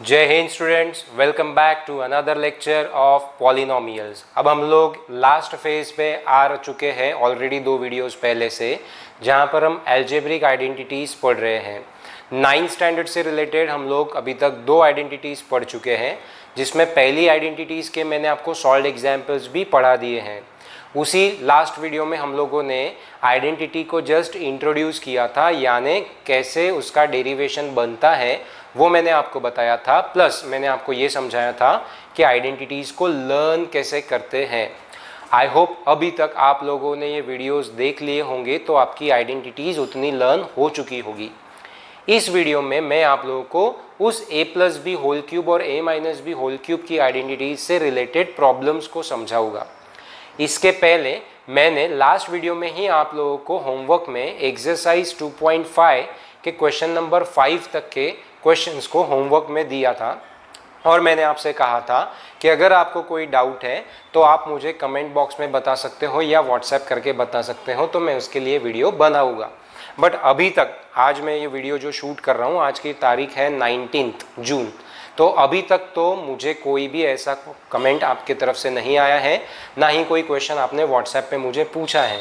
जय हिंद students, welcome back to another lecture of polynomials. अब हम लोग लास्ट फेज पे आ चुके हैं ऑलरेडी 2 वीडियोस पहले से, जहां पर हम अलजेब्रिक आइडेंटिटीज़ पढ़ रहे हैं। 9th स्टैंडर्ड से रिलेटेड हम लोग अभी तक 2 आइडेंटिटीज़ पढ़ चुके हैं, जिसमें पहली आइडेंटिटीज़ के मैंने आपको सॉल्व्ड एग्जाम्पल्स भी पढ़ा दिए हैं। उसी लास्ट वीडियो में हम लोगों ने आइडेंटिटी को जस्ट इंट्रोड्यूस किया था, यानी कैसे उसका डेरिवेशन बनता है वो मैंने आपको बताया था। प्लस मैंने आपको ये समझाया था कि आइडेंटिटीज़ को लर्न कैसे करते हैं। आई होप अभी तक आप लोगों ने ये वीडियोस देख लिए होंगे तो आपकी आइडेंटिटीज़ उतनी लर्न हो चुकी होगी। इस वीडियो में मैं आप लोगों को उस a plus B whole cube और a minus B whole cube की आइडेंटिटीज से रिलेटेड प्रॉब्लम्स को समझाऊंगा। इसके पहले मैंने लास्ट वीडियो में ही आप लोगों को होमवर्क में एक्सरसाइज 2.5 के क्वेश्चन नंबर 5 तक के क्वेश्चंस को होमवर्क में दिया था, और मैंने आपसे कहा था कि अगर आपको कोई डाउट है तो आप मुझे कमेंट बॉक्स में बता सकते हो या व्हाट्सएप करके बता सकते हो, तो मैं उसके लिए वीडियो बनाऊंगा। बट अभी तक आज मैं ये वीडियो जो शूट कर रहा हूँ, आज की तारीख है 19 जून, तो अभी तक तो मुझे कोई भी ऐसा कमेंट आपकी तरफ से नहीं आया है, ना ही कोई क्वेश्चन आपने व्हाट्सएप पे मुझे पूछा है।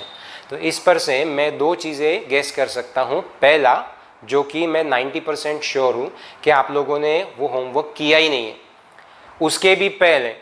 तो इस पर से मैं 2 चीज़ें गेस कर सकता हूँ। पहला, जो कि मैं 90% श्योर हूँ कि आप लोगों ने वो होमवर्क किया ही नहीं है। उसके भी पहले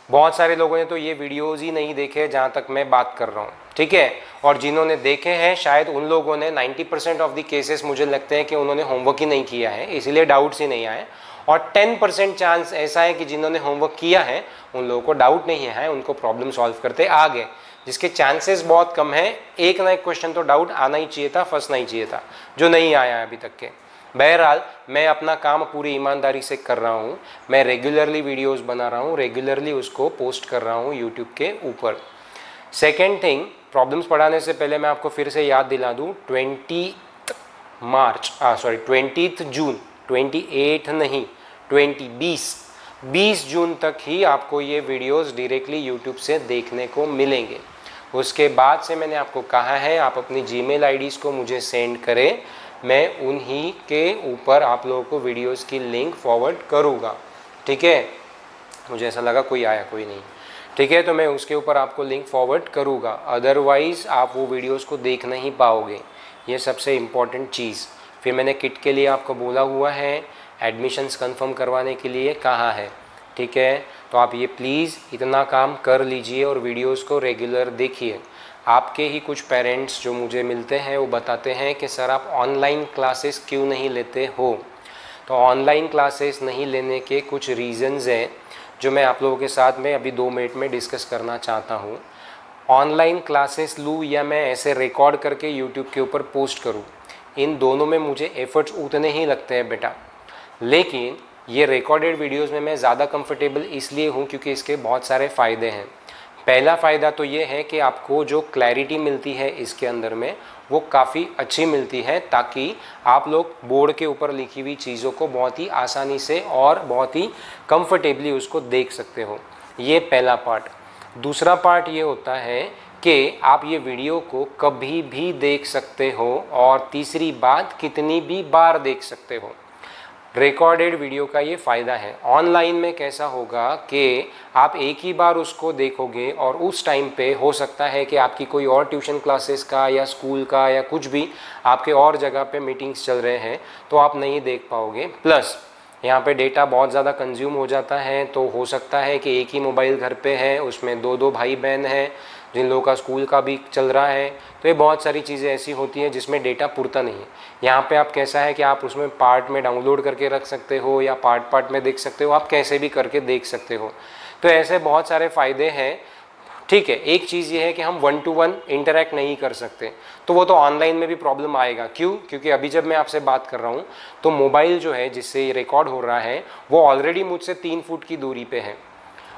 बहुत सारे लोगों ने तो ये वीडियोज़ ही नहीं देखे जहाँ तक मैं बात कर रहा हूँ, ठीक है। और जिन्होंने देखे हैं शायद उन लोगों ने 90% ऑफ द केसेस मुझे लगते हैं कि उन्होंने होमवर्क ही नहीं किया है, इसीलिए डाउट्स ही नहीं आए। और 10% चांस ऐसा है कि जिन्होंने होमवर्क किया है उन लोगों को डाउट नहीं है, उनको प्रॉब्लम सॉल्व करते आ गए, जिसके चांसेस बहुत कम है। एक ना एक क्वेश्चन तो डाउट आना ही चाहिए था, फंसना ही चाहिए था, जो नहीं आया है अभी तक के। बहरहाल मैं अपना काम पूरी ईमानदारी से कर रहा हूँ। मैं रेगुलरली वीडियोस बना रहा हूँ, रेगुलरली उसको पोस्ट कर रहा हूँ यूट्यूब के ऊपर। सेकेंड थिंग, प्रॉब्लम्स पढ़ाने से पहले मैं आपको फिर से याद दिला दूँ, 20 जून, 28 नहीं 20 जून तक ही आपको ये वीडियोस डायरेक्टली यूट्यूब से देखने को मिलेंगे। उसके बाद से मैंने आपको कहा है आप अपनी जीमेल आईडीज़ को मुझे सेंड करें, मैं उन्हीं के ऊपर आप लोगों को वीडियोस की लिंक फॉरवर्ड करूँगा, ठीक है। मुझे ऐसा लगा कोई आया, कोई नहीं, ठीक है, तो मैं उसके ऊपर आपको लिंक फॉरवर्ड करूँगा। अदरवाइज़ आप वो वीडियोस को देख नहीं पाओगे, ये सबसे इम्पॉर्टेंट चीज़। फिर मैंने किट के लिए आपको बोला हुआ है, एडमिशन्स कंफर्म करवाने के लिए कहा है, ठीक है। तो आप ये प्लीज़ इतना काम कर लीजिए और वीडियोस को रेगुलर देखिए। आपके ही कुछ पेरेंट्स जो मुझे मिलते हैं वो बताते हैं कि सर आप ऑनलाइन क्लासेस क्यों नहीं लेते हो। तो ऑनलाइन क्लासेस नहीं लेने के कुछ रीज़न्स हैं जो मैं आप लोगों के साथ में अभी 2 मिनट में डिस्कस करना चाहता हूँ। ऑनलाइन क्लासेस लूँ या मैं ऐसे रिकॉर्ड करके यूट्यूब के ऊपर पोस्ट करूँ, इन दोनों में मुझे एफ़र्ट्स उतने ही लगते हैं बेटा। लेकिन ये रिकॉर्डेड वीडियोस में मैं ज़्यादा कंफर्टेबल इसलिए हूँ क्योंकि इसके बहुत सारे फ़ायदे हैं। पहला फ़ायदा तो ये है कि आपको जो क्लैरिटी मिलती है इसके अंदर में वो काफ़ी अच्छी मिलती है, ताकि आप लोग बोर्ड के ऊपर लिखी हुई चीज़ों को बहुत ही आसानी से और बहुत ही कंफर्टेबली उसको देख सकते हो। ये पहला पार्ट। दूसरा पार्ट ये होता है कि आप ये वीडियो को कभी भी देख सकते हो, और तीसरी बात कितनी भी बार देख सकते हो। रिकॉर्डेड वीडियो का ये फ़ायदा है। ऑनलाइन में कैसा होगा कि आप एक ही बार उसको देखोगे और उस टाइम पे हो सकता है कि आपकी कोई और ट्यूशन क्लासेस का या स्कूल का या कुछ भी आपके और जगह पे मीटिंग्स चल रहे हैं, तो आप नहीं देख पाओगे। प्लस यहाँ पे डेटा बहुत ज़्यादा कंज्यूम हो जाता है, तो हो सकता है कि एक ही मोबाइल घर पे है, उसमें 2-2 भाई बहन हैं, जिन लोगों का स्कूल का भी चल रहा है, तो ये बहुत सारी चीज़ें ऐसी होती हैं जिसमें डेटा पूरता नहीं है। यहाँ पे आप कैसा है कि आप उसमें पार्ट में डाउनलोड करके रख सकते हो या पार्ट में देख सकते हो, आप कैसे भी करके देख सकते हो। तो ऐसे बहुत सारे फ़ायदे हैं, ठीक है। एक चीज़ ये है कि हम 1 to 1 इंटरेक्ट नहीं कर सकते, तो वो तो ऑनलाइन में भी प्रॉब्लम आएगा। क्यों? क्योंकि अभी जब मैं आपसे बात कर रहा हूँ तो मोबाइल जो है जिससे ये रिकॉर्ड हो रहा है वो ऑलरेडी मुझसे 3 फुट की दूरी पे है,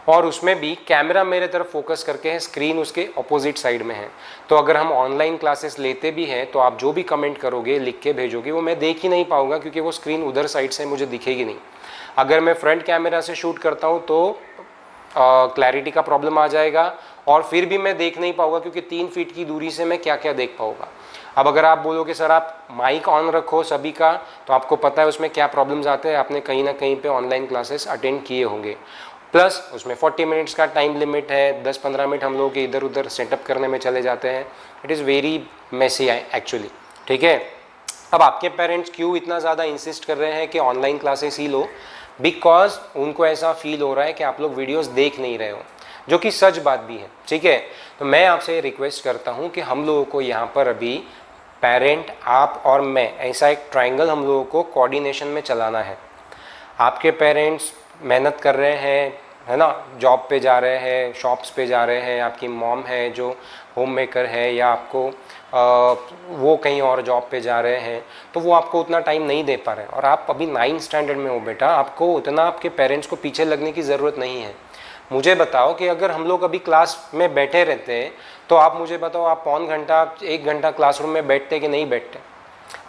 और उसमें भी कैमरा मेरे तरफ फोकस करके है, स्क्रीन उसके अपोजिट साइड में है। तो अगर हम ऑनलाइन क्लासेस लेते भी हैं तो आप जो भी कमेंट करोगे, लिख के भेजोगे, वो मैं देख ही नहीं पाऊँगा, क्योंकि वो स्क्रीन उधर साइड से मुझे दिखेगी नहीं। अगर मैं फ्रंट कैमरा से शूट करता हूँ तो क्लैरिटी का प्रॉब्लम आ जाएगा, और फिर भी मैं देख नहीं पाऊंगा, क्योंकि 3 फीट की दूरी से मैं क्या क्या देख पाऊंगा। अब अगर आप बोलोगे सर आप माइक ऑन रखो सभी का, तो आपको पता है उसमें क्या प्रॉब्लम्स आते हैं, आपने कहीं ना कहीं पे ऑनलाइन क्लासेस अटेंड किए होंगे। प्लस उसमें 40 मिनट्स का टाइम लिमिट है, 10-15 मिनट हम लोग इधर उधर सेटअप करने में चले जाते हैं। It is very messy actually, ठीक है। अब आपके पेरेंट्स क्यों इतना ज़्यादा इंसिस्ट कर रहे हैं कि online classes he low? Because उनको ऐसा फील हो रहा है कि आप लोग वीडियोस देख नहीं रहे हो, जो कि सच बात भी है, ठीक है। तो मैं आपसे रिक्वेस्ट करता हूं कि हम लोगों को यहाँ पर अभी पेरेंट, आप और मैं, ऐसा एक ट्रायंगल हम लोगों को कोऑर्डिनेशन में चलाना है। आपके पेरेंट्स मेहनत कर रहे हैं, है ना, जॉब पे जा रहे हैं, शॉप्स पे जा रहे हैं, आपकी मॉम है जो होम मेकर है, या आपको वो कहीं और जॉब पे जा रहे हैं, तो वो आपको उतना टाइम नहीं दे पा रहे हैं। और आप अभी 9th स्टैंडर्ड में हो बेटा, आपको उतना आपके पेरेंट्स को पीछे लगने की ज़रूरत नहीं है। मुझे बताओ कि अगर हम लोग अभी क्लास में बैठे रहते हैं, तो आप मुझे बताओ आप पौन घंटा 1 घंटा क्लासरूम में बैठते कि नहीं बैठते?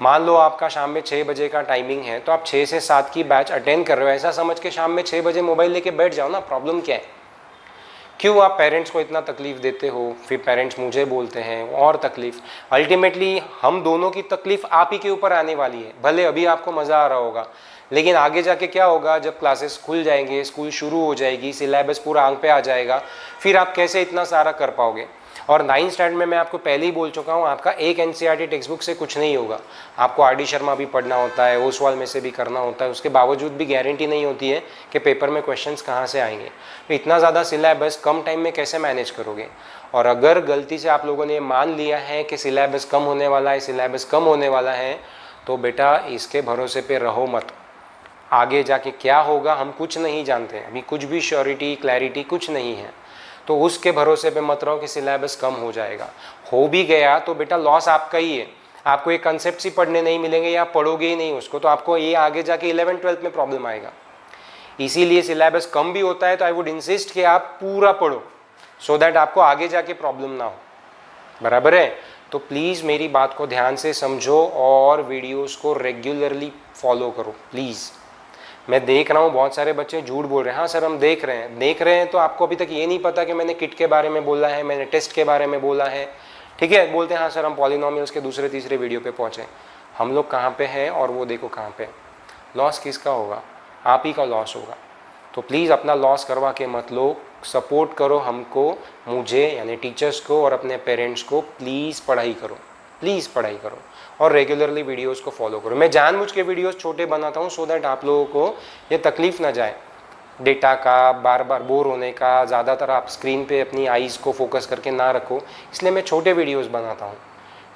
मान लो आपका शाम में 6 बजे का टाइमिंग है, तो आप 6 से 7 की बैच अटेंड कर रहे हो, ऐसा समझ के शाम में 6 बजे मोबाइल लेके बैठ जाओ ना। प्रॉब्लम क्या है? क्यों आप पेरेंट्स को इतना तकलीफ देते हो? फिर पेरेंट्स मुझे बोलते हैं और तकलीफ। अल्टीमेटली हम दोनों की तकलीफ आप ही के ऊपर आने वाली है। भले अभी आपको मज़ा आ रहा होगा, लेकिन आगे जाके क्या होगा, जब क्लासेस खुल जाएंगे, स्कूल शुरू हो जाएगी, सिलेबस पूरा आंख पे आ जाएगा, फिर आप कैसे इतना सारा कर पाओगे? और 9th स्टैंडर्ड में मैं आपको पहले ही बोल चुका हूँ, आपका एक एनसीईआरटी टेक्स्ट बुक से कुछ नहीं होगा। आपको आर डी शर्मा भी पढ़ना होता है, ओसवाल में से भी करना होता है, उसके बावजूद भी गारंटी नहीं होती है कि पेपर में क्वेश्चंस कहाँ से आएंगे। तो इतना ज़्यादा सिलेबस कम टाइम में कैसे मैनेज करोगे? और अगर गलती से आप लोगों ने मान लिया है कि सिलेबस कम होने वाला है, सिलेबस कम होने वाला है, तो बेटा इसके भरोसे पे रहो मत। आगे जाके क्या होगा हम कुछ नहीं जानते, अभी कुछ भी श्योरिटी क्लैरिटी कुछ नहीं है। तो उसके भरोसे पे मत रहो कि सिलेबस कम हो जाएगा। हो भी गया तो बेटा लॉस आपका ही है, आपको ये कॉन्सेप्ट्स ही पढ़ने नहीं मिलेंगे, या पढ़ोगे ही नहीं उसको, तो आपको ये आगे जाके 11th-12th में प्रॉब्लम आएगा। इसीलिए सिलेबस कम भी होता है तो आई वुड इंसिस्ट कि आप पूरा पढ़ो, सो दैट आपको आगे जाके प्रॉब्लम ना हो। बराबर है? तो प्लीज़ मेरी बात को ध्यान से समझो और वीडियोस को रेगुलरली फॉलो करो प्लीज़। मैं देख रहा हूँ बहुत सारे बच्चे झूठ बोल रहे हैं। हाँ सर हम देख रहे हैं, तो आपको अभी तक ये नहीं पता कि मैंने किट के बारे में बोला है, मैंने टेस्ट के बारे में बोला है, ठीक है। बोलते हैं हाँ सर हम पॉलिनोमियल्स के दूसरे तीसरे वीडियो पे पहुँचे। हम लोग कहाँ पे हैं और वो देखो कहाँ पे। लॉस किसका होगा? आप ही का लॉस होगा। तो प्लीज़ अपना लॉस करवा के मत लो, सपोर्ट करो हमको, मुझे यानी टीचर्स को और अपने पेरेंट्स को। प्लीज़ पढ़ाई करो, प्लीज़ पढ़ाई करो और रेगुलरली वीडियोस को फॉलो करो। मैं जानबूझ के वीडियोस छोटे बनाता हूँ सो दैट आप लोगों को ये तकलीफ़ ना जाए डेटा का, बार बार बोर होने का, ज़्यादातर आप स्क्रीन पे अपनी आईज़ को फोकस करके ना रखो, इसलिए मैं छोटे वीडियोस बनाता हूँ,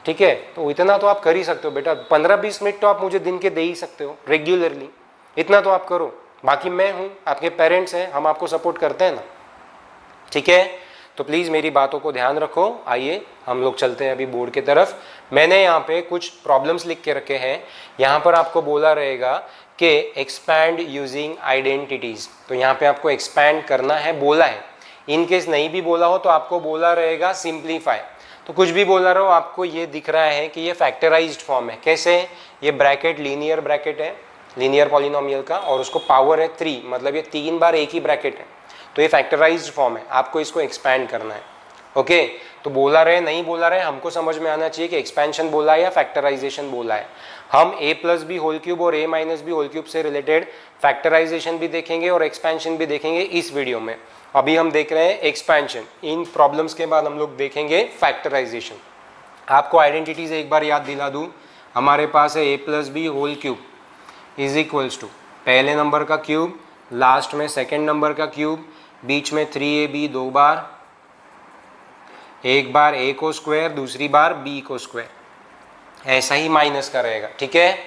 ठीक है। तो इतना तो आप कर ही सकते हो बेटा, 15-20 मिनट तो आप मुझे दिन के दे ही सकते हो रेगुलरली, इतना तो आप करो। बाकी मैं हूँ, आपके पेरेंट्स हैं, हम आपको सपोर्ट करते हैं ना, ठीक है। तो प्लीज़ मेरी बातों को ध्यान रखो। आइए हम लोग चलते हैं अभी बोर्ड की तरफ। मैंने यहाँ पे कुछ प्रॉब्लम्स लिख के रखे हैं। यहाँ पर आपको बोला रहेगा कि एक्सपैंड यूजिंग आइडेंटिटीज़, तो यहाँ पे आपको एक्सपैंड करना है, बोला है। इन केस नहीं भी बोला हो तो आपको बोला रहेगा सिंप्लीफाई। तो कुछ भी बोला रहो, आपको ये दिख रहा है कि ये फैक्टराइज्ड फॉर्म है। कैसे? ये ब्रैकेट लीनियर ब्रैकेट है, लीनियर पॉलिनोमियल का, और उसको पावर है 3, मतलब ये 3 बार एक ही ब्रैकेट है, तो ये फैक्टराइज्ड फॉर्म है। आपको इसको एक्सपैंड करना है, ओके। तो बोला रहे नहीं बोला रहे, हमको समझ में आना चाहिए कि एक्सपेंशन बोला है या फैक्टराइजेशन बोला है। हम a plus B whole cube और a minus B whole cube से रिलेटेड फैक्टराइजेशन भी देखेंगे और एक्सपेंशन भी देखेंगे इस वीडियो में। अभी हम देख रहे हैं एक्सपेंशन, इन प्रॉब्लम्स के बाद हम लोग देखेंगे फैक्टराइजेशन। आपको आइडेंटिटीज एक बार याद दिला दूँ। हमारे पास है a plus B whole cube is equals to पहले नंबर का क्यूब, लास्ट में सेकेंड नंबर का क्यूब, बीच में 3ab 2 बार, एक बार a को स्क्वायर, दूसरी बार b को स्क्वायर, ऐसा ही माइनस का रहेगा, ठीक है।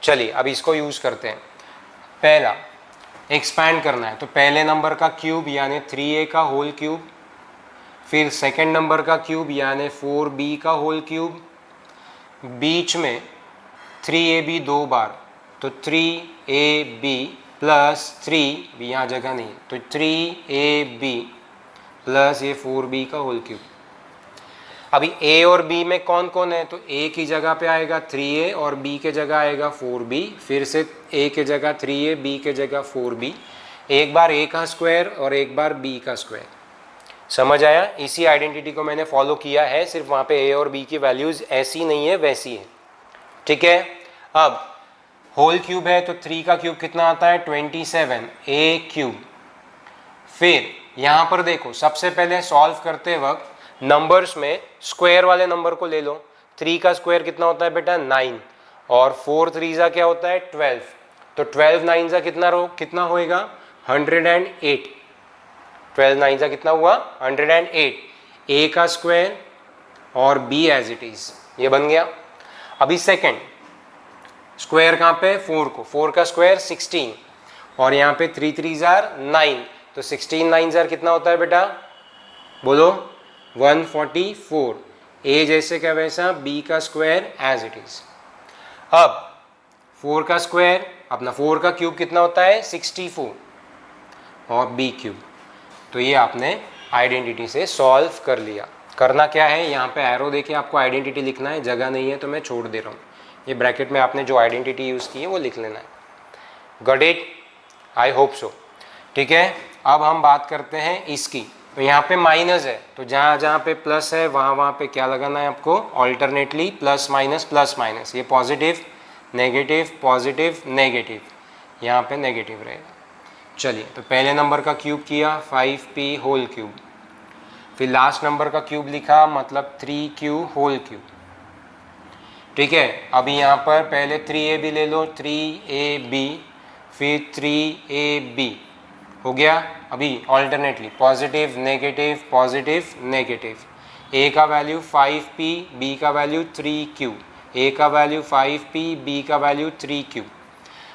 चलिए अब इसको यूज करते हैं। पहला एक्सपैंड करना है, तो पहले नंबर का क्यूब यानी 3a का होल क्यूब, फिर सेकेंड नंबर का क्यूब यानी 4b का होल क्यूब, बीच में 3ab 2 बार, तो 3ab प्लस 3b, यहाँ जगह नहीं तो 3ab प्लस ये 4b का होल क्यूब। अभी a और b में कौन कौन है, तो a की जगह पे आएगा 3a और b के जगह आएगा 4b, फिर से a के जगह 3a, b के जगह 4b, एक बार a का स्क्वायर और एक बार b का स्क्वायर। समझ आया? इसी आइडेंटिटी को मैंने फॉलो किया है, सिर्फ वहाँ पे ए और बी की वैल्यूज़ ऐसी नहीं है वैसी है, ठीक है। अब होल क्यूब है तो 3 का क्यूब कितना आता है 27 ए क्यूब। फिर यहाँ पर देखो सबसे पहले सॉल्व करते वक्त नंबर्स में स्क्वायर वाले नंबर को ले लो। 3 का स्क्वायर कितना होता है बेटा 9 और 4 3 क्या होता है 12, तो 12 9 कितना होएगा 108। 12 9 कितना हुआ 108। ए का स्क्वायर और बी एज इट इज, ये बन गया। अभी सेकंड स्क्वायर कहाँ पे 4 को, 4 का स्क्वायर 16 और यहाँ पे 3 3 9, तो 16 9 कितना होता है बेटा बोलो 144। ए जैसे क्या वैसा बी का स्क्वायर एज इट इज। अब 4 का स्क्वायर अपना 4 का क्यूब कितना होता है 64 और बी क्यूब। तो ये आपने आइडेंटिटी से सॉल्व कर लिया। करना क्या है, यहाँ पे एरो देखिए आपको आइडेंटिटी लिखना है, जगह नहीं है तो मैं छोड़ दे रहा हूँ। ये ब्रैकेट में आपने जो आइडेंटिटी यूज़ की है वो लिख लेना है। Got it? I hope so. ठीक है, अब हम बात करते हैं इसकी। तो यहाँ पे माइनस है तो जहाँ जहाँ पे प्लस है वहाँ पे क्या लगाना है आपको ऑल्टरनेटली प्लस माइनस। ये पॉजिटिव नेगेटिव नेगेटिव, यहाँ पे नेगेटिव रहेगा। चलिए तो पहले नंबर का क्यूब किया 5p होल क्यूब, फिर लास्ट नंबर का क्यूब लिखा मतलब 3q होल क्यूब। ठीक है, अभी यहाँ पर पहले 3ab ले लो 3ab, फिर 3ab हो गया। अभी ऑल्टरनेटली पॉजिटिव नेगेटिव। a का वैल्यू 5p, b का वैल्यू 3q, a का वैल्यू 5p, b का वैल्यू 3q।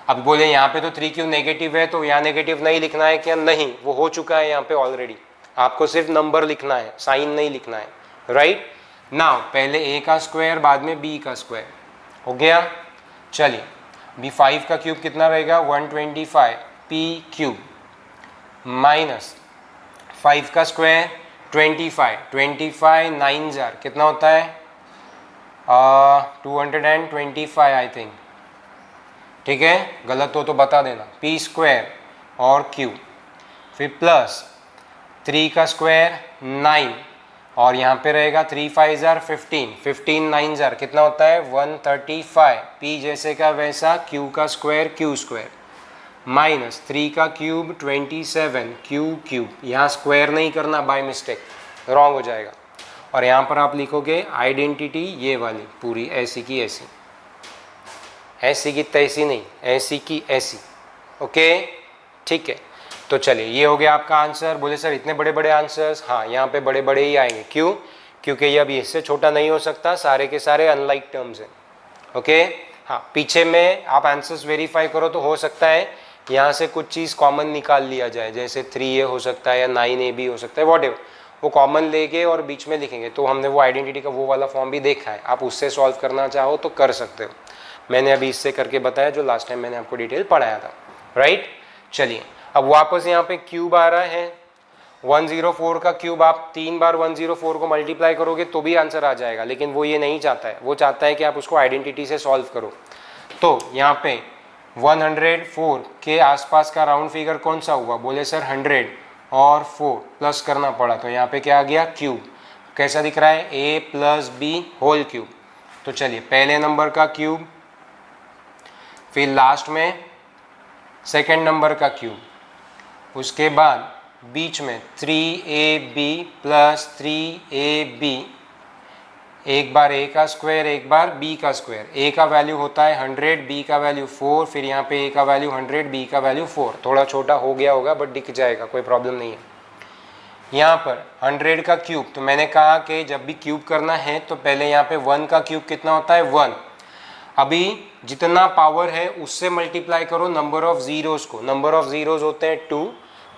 अब बोले यहाँ पे तो 3q नेगेटिव है तो यहाँ नेगेटिव नहीं लिखना है क्या? नहीं, वो हो चुका है यहाँ पे ऑलरेडी। आपको सिर्फ नंबर लिखना है, साइन नहीं लिखना है। राइट नाउ पहले a का स्क्वायर बाद में b का स्क्वायर हो गया। चलिए अभी 5 का क्यूब कितना रहेगा 125 p क्यूब माइनस 5 का स्क्वायर 25 9 कितना होता है 225 आई थिंक। ठीक है, गलत हो तो बता देना। p स्क्वायर और q, फिर प्लस 3 का स्क्वायर 9 और यहाँ पे रहेगा 3 5 15 9 कितना होता है 135। p जैसे का वैसा q का स्क्वायर माइनस 3 का क्यूब 27 q क्यूब, यहाँ स्क्वायर नहीं करना बाय मिस्टेक, रॉन्ग हो जाएगा। और यहाँ पर आप लिखोगे आइडेंटिटी ये वाली पूरी ऐसी की ऐसी, ऐसी की तैसी नहीं, ऐसी की ऐसी। ओके ठीक है, तो चलिए ये हो गया आपका आंसर। बोले सर इतने बड़े बड़े आंसर्स? हाँ, यहाँ पे बड़े बड़े ही आएंगे। क्यों? क्योंकि ये अभी इससे छोटा नहीं हो सकता, सारे के सारे अनलाइक टर्म्स हैं। ओके हाँ, पीछे में आप आंसर्स वेरीफाई करो तो हो सकता है यहाँ से कुछ चीज़ कॉमन निकाल लिया जाए, जैसे 3a हो सकता है या 9a भी हो सकता है, वॉट एवर। वो कॉमन लेके और बीच में लिखेंगे। तो हमने वो आइडेंटिटी का वो वाला फॉर्म भी देखा है, आप उससे सॉल्व करना चाहो तो कर सकते हो। मैंने अभी इससे करके बताया जो लास्ट टाइम मैंने आपको डिटेल पढ़ाया था। राइट, चलिए अब वापस यहाँ पे क्यूब आ रहा है 104 का क्यूब। आप 3 बार 104 को मल्टीप्लाई करोगे तो भी आंसर आ जाएगा, लेकिन वो ये नहीं चाहता है। वो चाहता है कि आप उसको आइडेंटिटी से सॉल्व करो। तो यहाँ पे 104 के आसपास का राउंड फिगर कौन सा हुआ? बोले सर 100 और 4 प्लस करना पड़ा, तो यहाँ पे क्या आ गया क्यूब। कैसा दिख रहा है a plus B whole cube. तो चलिए पहले नंबर का क्यूब, फिर लास्ट में सेकेंड नंबर का क्यूब, उसके बाद बीच में 3ab प्लस 3ab, एक बार a का स्क्वायर एक बार b का स्क्वायर। a का वैल्यू होता है 100, b का वैल्यू 4, फिर यहाँ पे a का वैल्यू 100, b का वैल्यू 4। थोड़ा छोटा हो गया होगा बट दिख जाएगा, कोई प्रॉब्लम नहीं है। यहाँ पर 100 का क्यूब, तो मैंने कहा कि जब भी क्यूब करना है तो पहले यहाँ पे 1 का क्यूब कितना होता है 1। अभी जितना पावर है उससे मल्टीप्लाई करो नंबर ऑफ जीरोस को। नंबर ऑफ जीरोस होते हैं 2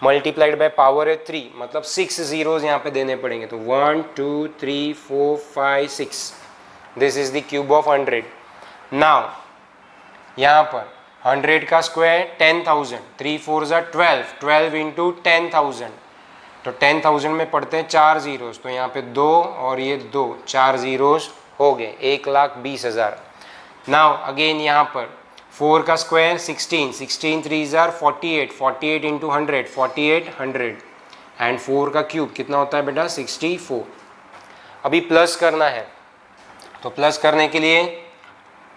मल्टीप्लाइड बाय पावर है 3, मतलब 6 जीरोस यहाँ पे देने पड़ेंगे। तो 1 2 3 4 5 6, this is the cube of 100। Now यहाँ पर 100 का स्क्वायर 10,000, 3 4 12, 12 इंटू 10,000, तो 10,000 में पढ़ते हैं 4 जीरोस, तो यहाँ पे 2 और ये 2, 4 जीरोस हो गए 1,20,000। नाउ अगेन यहाँ पर 4 का स्क्वायर 16, 16 3 48, 48 इंटू 100, 4800, एंड 4 का क्यूब कितना होता है बेटा 64। अभी प्लस करना है, तो प्लस करने के लिए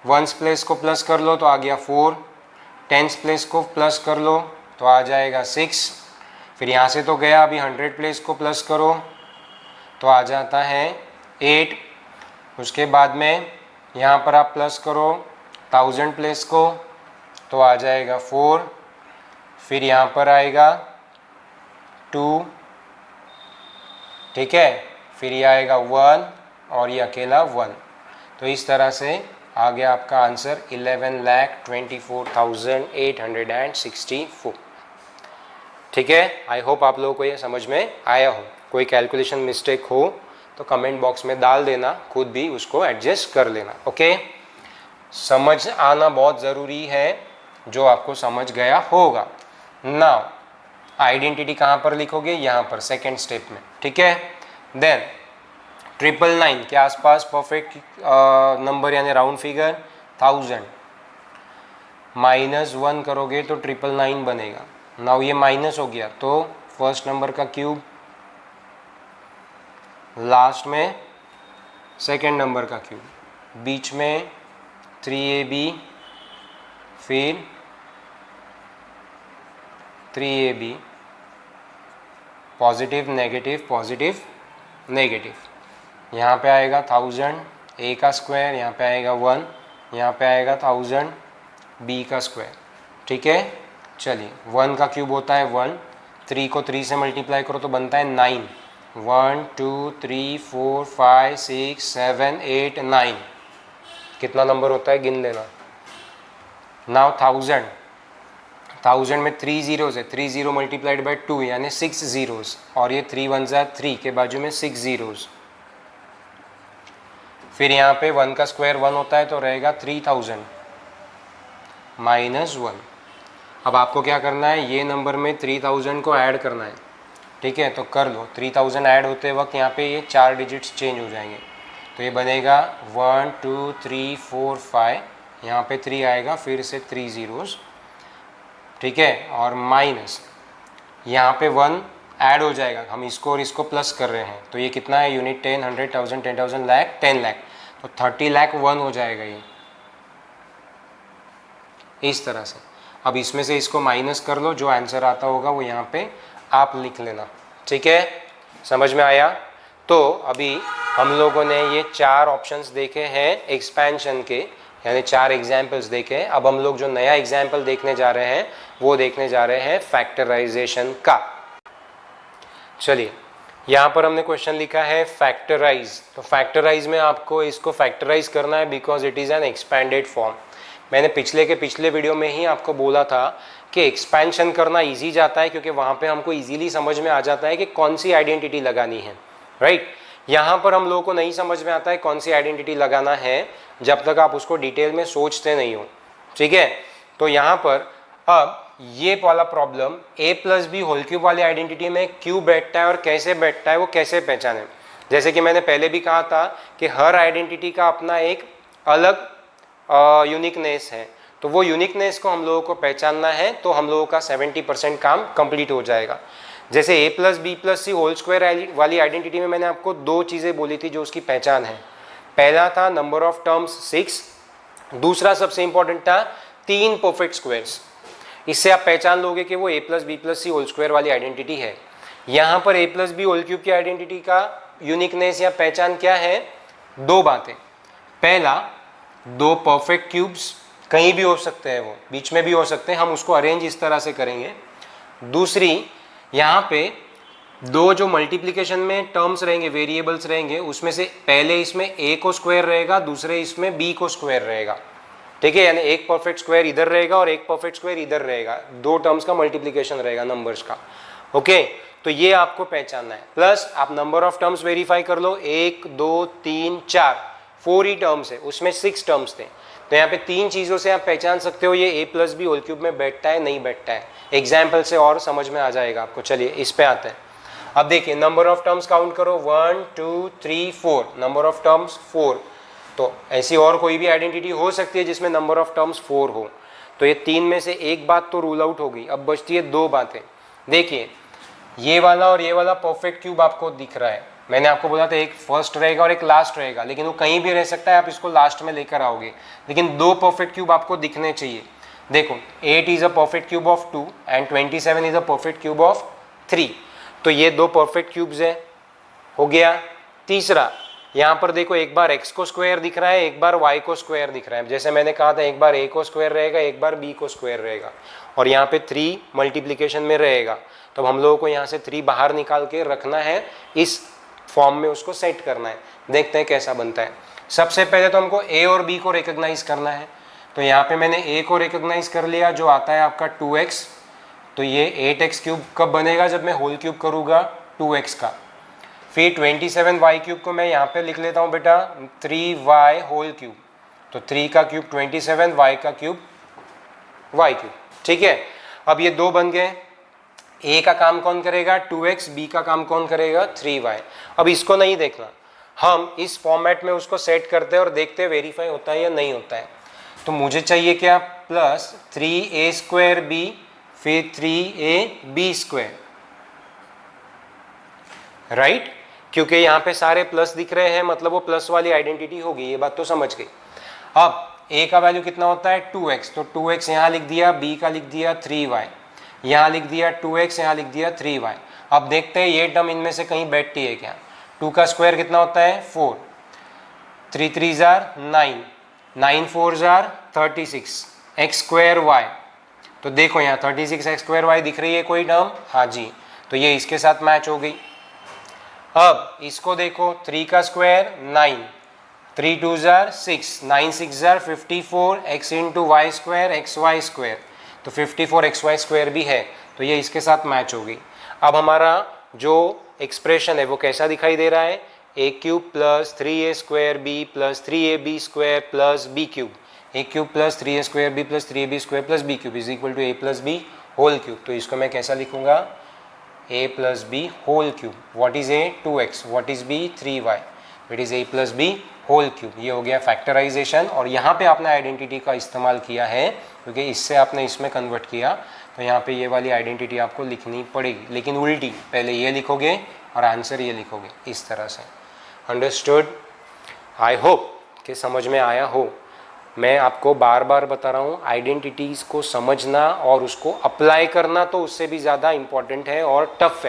वंस प्लेस को प्लस कर लो तो आ गया 4, टेंस प्लेस को प्लस कर लो तो आ जाएगा 6, फिर यहाँ से तो गया, अभी 100 प्लेस को प्लस करो तो आ जाता है 8। उसके बाद में यहाँ पर आप प्लस करो 1000 प्लेस को तो आ जाएगा 4, फिर यहाँ पर आएगा 2, ठीक है, फिर ये आएगा 1 और ये अकेला 1। तो इस तरह से आ गया आपका आंसर 11,24,864। ठीक है, आई होप आप लोगों को ये समझ में आया हो। कोई कैलकुलेशन मिस्टेक हो तो कमेंट बॉक्स में डाल देना, खुद भी उसको एडजस्ट कर लेना। ओके, समझ आना बहुत ज़रूरी है, जो आपको समझ गया होगा। नाउ आइडेंटिटी कहाँ पर लिखोगे, यहाँ पर सेकेंड स्टेप में, ठीक है। देन 999 के आसपास परफेक्ट नंबर यानी राउंड फिगर 1000 -1 करोगे तो 999 बनेगा। नाउ ये माइनस हो गया तो फर्स्ट नंबर का क्यूब, लास्ट में सेकेंड नंबर का क्यूब, बीच में 3AB, फिर 3AB, positive negative positive negative, यहाँ पे आएगा 1000 A का स्क्वायर, यहाँ पे आएगा 1, यहाँ पे आएगा 1000 B का स्क्वायर, ठीक है। चलिए 1 का क्यूब होता है 1, 3 को 3 से मल्टीप्लाई करो तो बनता है 9, 1 2 3 4 5 6 7 8 9, कितना नंबर होता है गिन लेना। नाउ 1000 में 3 जीरोज़ है, 3 0 मल्टीप्लाइड बाई 2 यानी 6 जीरोज़, और ये 3 1 ज़ा 3 के बाजू में 6 जीरोज़। फिर यहाँ पे 1 का स्क्वायर 1 होता है तो रहेगा 3000 -1। अब आपको क्या करना है, ये नंबर में 3000 को ऐड करना है, ठीक है, तो कर लो। 3000 ऐड होते वक्त यहाँ पे ये 4 डिजिट्स चेंज हो जाएंगे, तो ये बनेगा 1 2 3 4 5, यहाँ पे 3 आएगा, फिर से 3 जीरोज़, ठीक है, और माइनस यहाँ पे 1 ऐड हो जाएगा, हम इसको और इसको प्लस कर रहे हैं, तो ये कितना है यूनिट 10 100 1000 10,000 लाख 10 लाख, तो 30 लाख 1 हो जाएगा ये, इस तरह से। अब इसमें से इसको माइनस कर लो, जो आंसर आता होगा वो यहाँ पे आप लिख लेना, ठीक है, समझ में आया। तो अभी हम लोगों ने ये 4 ऑप्शंस देखे हैं एक्सपेंशन के, यानी 4 एग्जाम्पल्स देखे हैं। अब हम लोग जो नया एग्जाम्पल देखने जा रहे हैं वो देखने जा रहे हैं फैक्टराइजेशन का। चलिए यहाँ पर हमने क्वेश्चन लिखा है फैक्टराइज, तो फैक्टराइज में आपको इसको फैक्टराइज करना है because it is an expanded form. मैंने पिछले वीडियो में ही आपको बोला था कि एक्सपेंशन करना इजी जाता है, क्योंकि वहाँ पे हमको इजीली समझ में आ जाता है कि कौन सी आइडेंटिटी लगानी है, राइट। यहाँ पर हम लोगों को नहीं समझ में आता है कौन सी आइडेंटिटी लगाना है जब तक आप उसको डिटेल में सोचते नहीं हो, ठीक है। तो यहाँ पर अब ये वाला problem a + b whole cube वाली आइडेंटिटी में क्यों बैठता है और कैसे बैठता है वो कैसे पहचाने। जैसे कि मैंने पहले भी कहा था कि हर आइडेंटिटी का अपना एक अलग यूनिकनेस है, तो वो यूनिकनेस को हम लोगों को पहचानना है, तो हम लोगों का 70% काम कंप्लीट हो जाएगा। जैसे a + b + c whole square वाली आइडेंटिटी में मैंने आपको 2 चीज़ें बोली थी जो उसकी पहचान है। पहला था नंबर ऑफ टर्म्स 6, दूसरा सबसे इंपॉर्टेंट था 3 परफेक्ट स्क्वायर्स। इससे आप पहचान लोगे कि वो a + b + c whole square वाली आइडेंटिटी है। यहाँ पर a + b होल क्यूब की आइडेंटिटी का यूनिकनेस या पहचान क्या है, 2 बातें। पहला, 2 परफेक्ट क्यूब्स कहीं भी हो सकते हैं, वो बीच में भी हो सकते हैं, हम उसको अरेंज इस तरह से करेंगे। दूसरी, यहाँ पे 2 जो मल्टीप्लिकेशन में टर्म्स रहेंगे, वेरिएबल्स रहेंगे, उसमें से पहले इसमें a को स्क्वायर रहेगा, दूसरे इसमें b को स्क्वायर रहेगा, ठीक है, यानी एक परफेक्ट स्क्वायर इधर रहेगा और एक परफेक्ट स्क्वायर इधर रहेगा, 2 टर्म्स का मल्टीप्लिकेशन रहेगा नंबर्स का, ओके। तो ये आपको पहचानना है। प्लस आप नंबर ऑफ टर्म्स वेरीफाई कर लो, 1 2 3 4 4 ही टर्म्स है, उसमें 6 टर्म्स थे, तो यहाँ पे 3 चीज़ों से आप पहचान सकते हो ये a + b होल क्यूब में बैठता है नहीं बैठता है। एग्जाम्पल से और समझ में आ जाएगा आपको। चलिए इस पे आते हैं। अब देखिए नंबर ऑफ टर्म्स काउंट करो, 1 2 3 4, नंबर ऑफ टर्म्स 4। तो ऐसी और कोई भी आइडेंटिटी हो सकती है जिसमें नंबर ऑफ टर्म्स 4 हो, तो ये 3 में से एक बात तो रूल आउट हो गई। अब बचती है 2 बातें। देखिए ये वाला और ये वाला परफेक्ट क्यूब आपको दिख रहा है। मैंने आपको बोला था एक फर्स्ट रहेगा और एक लास्ट रहेगा, लेकिन वो कहीं भी रह सकता है, आप इसको लास्ट में लेकर आओगे, लेकिन दो परफेक्ट क्यूब आपको दिखने चाहिए। देखो 8 is a perfect cube of 2 and 27 is a perfect cube of 3, तो ये दो परफेक्ट क्यूब्स है, हो गया। तीसरा, यहाँ पर देखो एक बार x को स्क्वायर दिख रहा है, एक बार y को स्क्वायर दिख रहा है। जैसे मैंने कहा था एक बार a को स्क्वायर रहेगा, एक बार b को स्क्वायर रहेगा, और यहाँ पे 3 मल्टीप्लिकेशन में रहेगा। तो हम लोगों को यहाँ से 3 बाहर निकाल के रखना है, इस फॉर्म में उसको सेट करना है। देखते हैं कैसा बनता है। सबसे पहले तो हमको a और b को रिकॉग्नाइज करना है, तो यहाँ पे मैंने a को रिकॉग्नाइज कर लिया, जो आता है आपका 2x। तो ये 8x क्यूब कब बनेगा, जब मैं होल क्यूब करूँगा 2x का। फिर 27y क्यूब को मैं यहाँ पे लिख लेता हूँ बेटा 3y होल क्यूब, तो 3 का क्यूब 27, y का क्यूब y क्यूब, ठीक है। अब ये दो बन गए, a का काम कौन करेगा 2x, b का काम कौन करेगा 3y। अब इसको नहीं देखना, हम इस फॉर्मेट में उसको सेट करते हैं और देखते हैं वेरीफाई होता है या नहीं होता है। तो मुझे चाहिए क्या, प्लस 3a स्क्वायर b फिर 3ab स्क्वायर, राइट। क्योंकि यहाँ पे सारे प्लस दिख रहे हैं, मतलब वो प्लस वाली आइडेंटिटी होगी, ये बात तो समझ गई। अब a का वैल्यू कितना होता है 2x, तो 2x यहाँ लिख दिया, b का लिख दिया 3y, यहाँ लिख दिया 2x, यहाँ लिख दिया 3y। अब देखते हैं ये टर्म इनमें से कहीं बैठती है क्या। 2 का स्क्वायर कितना होता है 4, 3 3 9, 9 4 36, x स्क्वायर y। तो देखो यहाँ 36 x स्क्वायर y दिख रही है कोई टर्म, हाँ जी, तो ये इसके साथ मैच हो गई। अब इसको देखो 3 का square 9, 3 2 6, 9 6 54, x into Y square X Y square, तो 54 एक्स वाई स्क्वायर भी है, तो ये इसके साथ मैच हो गई। अब हमारा जो एक्सप्रेशन है वो कैसा दिखाई दे रहा है, a cube plus 3a square b plus 3ab square plus b cube, a cube plus 3a square b plus 3ab square plus b cube is equal to a plus b whole cube. तो इसको मैं कैसा लिखूंगा, a plus b whole cube. What is a 2x, what is b 3y, it is a plus b whole cube. ये हो गया factorisation, और यहाँ पे आपने आइडेंटिटी का इस्तेमाल किया है क्योंकि इससे आपने इसमें कन्वर्ट किया, तो यहाँ पे ये वाली आइडेंटिटी आपको लिखनी पड़ेगी, लेकिन उल्टी, पहले ये लिखोगे और आंसर ये लिखोगे, इस तरह से। अंडरस्टूड? आई होप कि समझ में आया हो। मैं आपको बार बार बता रहा हूँ, आइडेंटिटीज़ को समझना और उसको अप्लाई करना तो उससे भी ज़्यादा इम्पॉर्टेंट है और टफ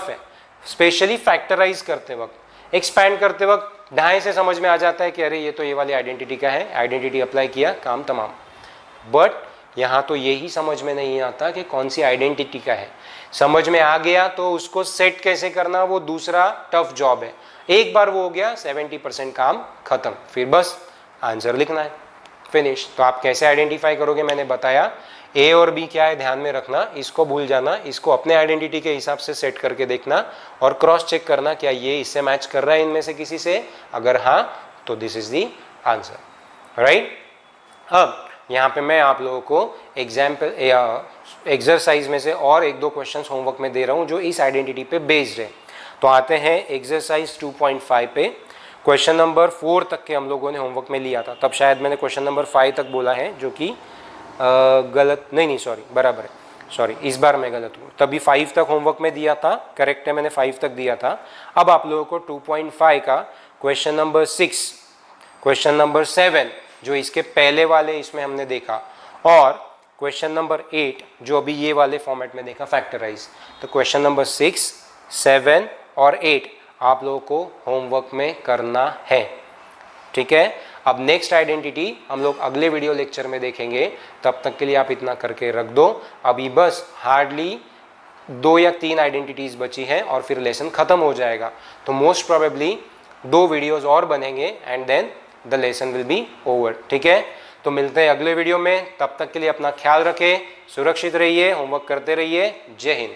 है, स्पेशली फैक्टराइज करते वक्त। एक्सपैंड करते वक्त ढाई से समझ में आ जाता है कि अरे ये तो ये वाली आइडेंटिटी का है, आइडेंटिटी अप्लाई किया, काम तमाम। बट यहाँ तो यही समझ में नहीं आता कि कौन सी आइडेंटिटी का है। समझ में आ गया तो उसको सेट कैसे करना, वो दूसरा टफ जॉब है। एक बार वो हो गया 70% काम खत्म, फिर बस आंसर लिखना है, फिनिश। तो आप कैसे आइडेंटिफाई करोगे मैंने बताया। ए और बी क्या है ध्यान में रखना, इसको भूल जाना, इसको अपने आइडेंटिटी के हिसाब से सेट करके देखना और क्रॉस चेक करना क्या ये इससे मैच कर रहा है इनमें से किसी से, अगर हाँ तो this is the answer, right. अब यहाँ पे मैं आप लोगों को एग्जाम्पल एक्सरसाइज में से और एक दो क्वेश्चंस होमवर्क में दे रहा हूँ जो इस आइडेंटिटी पे बेस्ड है। तो आते हैं एक्सरसाइज 2.5 पे। क्वेश्चन नंबर 4 तक के हम लोगों ने होमवर्क में लिया था, तब शायद मैंने क्वेश्चन नंबर 5 तक बोला है, जो कि गलत नहीं सॉरी बराबर है, सॉरी इस बार मैं गलत हूँ। तभी 5 तक होमवर्क में दिया था, करेक्ट है, मैंने 5 तक दिया था। अब आप लोगों को 2.5 का क्वेश्चन नंबर 6, क्वेश्चन नंबर 7 जो इसके पहले वाले इसमें हमने देखा, और क्वेश्चन नंबर 8 जो अभी ये वाले फॉर्मेट में देखा फैक्टराइज। तो क्वेश्चन नंबर 6, 7 और 8 आप लोगों को होमवर्क में करना है, ठीक है। अब नेक्स्ट आइडेंटिटी हम लोग अगले वीडियो लेक्चर में देखेंगे, तब तक के लिए आप इतना करके रख दो। अभी बस हार्डली 2 या 3 आइडेंटिटीज बची हैं और फिर लेसन खत्म हो जाएगा। तो मोस्ट प्रोबेबली 2 वीडियोस और बनेंगे and then the lesson will be over, ठीक है। तो मिलते हैं अगले वीडियो में, तब तक के लिए अपना ख्याल रखें, सुरक्षित रहिए, होमवर्क करते रहिए। जय हिंद।